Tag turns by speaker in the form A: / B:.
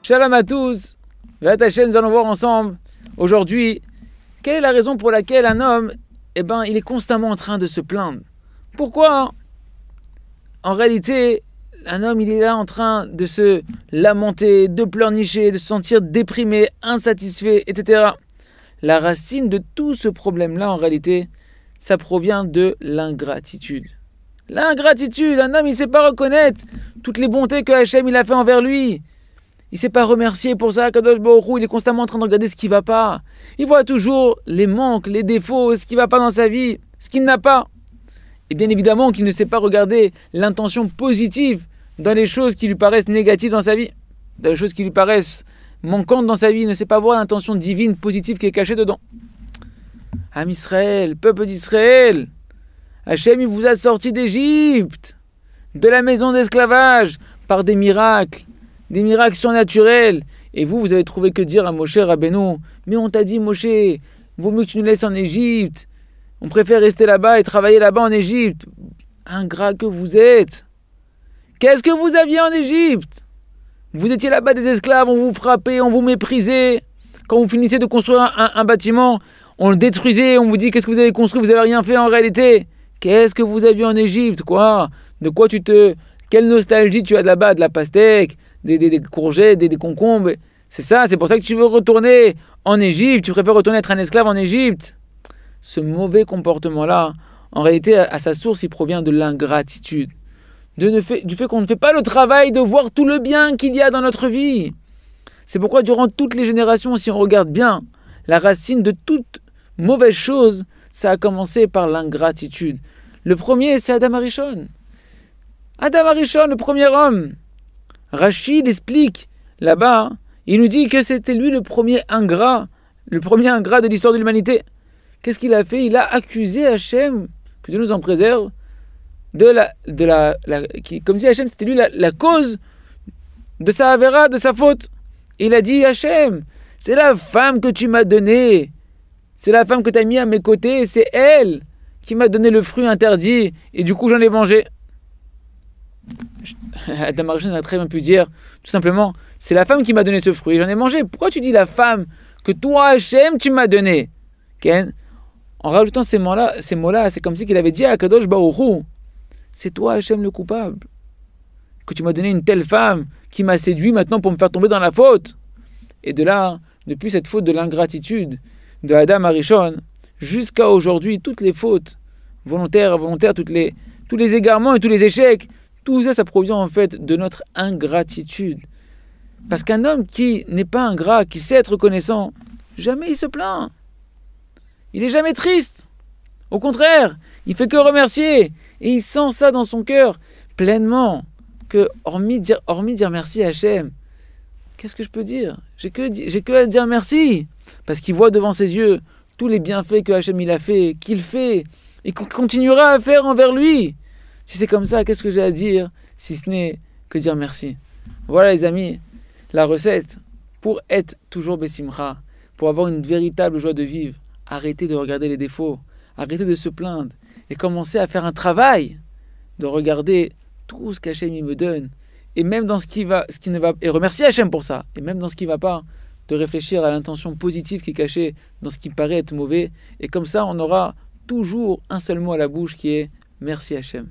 A: Shalom à tous, V'at Hashem, nous allons voir ensemble aujourd'hui quelle est la raison pour laquelle un homme, il est constamment en train de se plaindre. Pourquoi? En réalité, un homme, il est là en train de se lamenter, de pleurnicher, de se sentir déprimé, insatisfait, etc. La racine de tout ce problème-là, en réalité, ça provient de l'ingratitude. L'ingratitude, un homme, il ne sait pas reconnaître toutes les bontés que Hachem il a fait envers lui. Il ne s'est pas remercié pour ça. Kadosh Baruch Hu, il est constamment en train de regarder ce qui ne va pas. Il voit toujours les manques, les défauts, ce qui ne va pas dans sa vie, ce qu'il n'a pas. Et bien évidemment qu'il ne sait pas regarder l'intention positive dans les choses qui lui paraissent négatives dans sa vie, dans les choses qui lui paraissent manquantes dans sa vie. Il ne sait pas voir l'intention divine, positive qui est cachée dedans. Am Israël, peuple d'Israël, Hachem, il vous a sorti d'Égypte, de la maison d'esclavage, par des miracles surnaturels. Et vous avez trouvé que dire à Moshe Rabbeinu, mais on t'a dit, Moshe, vaut mieux que tu nous laisses en Égypte. On préfère rester là-bas et travailler là-bas en Égypte. Ingrat que vous êtes. Qu'est-ce que vous aviez en Égypte? Vous étiez là-bas des esclaves, on vous frappait, on vous méprisait. Quand vous finissez de construire un bâtiment, on le détruisait, on vous dit qu'est-ce que vous avez construit, vous n'avez rien fait en réalité. Qu'est-ce que vous aviez en Égypte? Quoi? De quoi quelle nostalgie tu as de là-bas? De la pastèque, des courgettes, des concombres. C'est ça, c'est pour ça que tu veux retourner en Égypte, tu préfères retourner être un esclave en Égypte. Ce mauvais comportement-là, en réalité, à sa source, il provient de l'ingratitude. Du fait qu'on ne fait pas le travail de voir tout le bien qu'il y a dans notre vie. C'est pourquoi durant toutes les générations, si on regarde bien, la racine de toute mauvaise chose, ça a commencé par l'ingratitude. Le premier, c'est Adam Arishon. Adam Arishon, le premier homme. Rachid explique là-bas, il nous dit que c'était lui le premier ingrat de l'histoire de l'humanité. Qu'est-ce qu'il a fait? Il a accusé Hachem, que Dieu nous en préserve, comme si Hachem c'était lui la cause de sa avéra, de sa faute. Et il a dit, Hachem, c'est la femme que tu m'as donnée, c'est la femme que tu as mis à mes côtés, c'est elle qui m'a donné le fruit interdit, et du coup j'en ai mangé. Adam Arishon a très bien pu dire, tout simplement, c'est la femme qui m'a donné ce fruit, et j'en ai mangé. Pourquoi tu dis la femme que toi, Hachem, tu m'as donnée? Ken, en rajoutant ces mots-là, c'est comme si qu'il avait dit à Kadosh Baruch Hu, c'est toi, Hachem, le coupable, que tu m'as donné une telle femme qui m'a séduit maintenant pour me faire tomber dans la faute. Et de là, depuis cette faute de l'ingratitude de Adam Arishon, jusqu'à aujourd'hui, toutes les fautes volontaires, involontaires, tous les égarements et tous les échecs, tout ça, ça provient en fait de notre ingratitude. Parce qu'un homme qui n'est pas ingrat, qui sait être reconnaissant, jamais il se plaint. Il n'est jamais triste. Au contraire, il fait que remercier. Et il sent ça dans son cœur pleinement. Que hormis dire merci à Hachem, qu'est-ce que je peux dire? J'ai que à dire merci. Parce qu'il voit devant ses yeux tous les bienfaits que Hachem il a fait, qu'il fait, et qu'il continuera à faire envers lui. Si c'est comme ça, qu'est-ce que j'ai à dire si ce n'est que dire merci? Voilà les amis, la recette pour être toujours Bessimcha, pour avoir une véritable joie de vivre. Arrêtez de regarder les défauts, arrêtez de se plaindre et commencez à faire un travail de regarder tout ce qu'Hachem me donne et même dans ce qui ne va, et remercier Hachem pour ça, et même dans ce qui ne va pas, de réfléchir à l'intention positive qui est cachée dans ce qui paraît être mauvais, et comme ça on aura toujours un seul mot à la bouche qui est merci Hachem.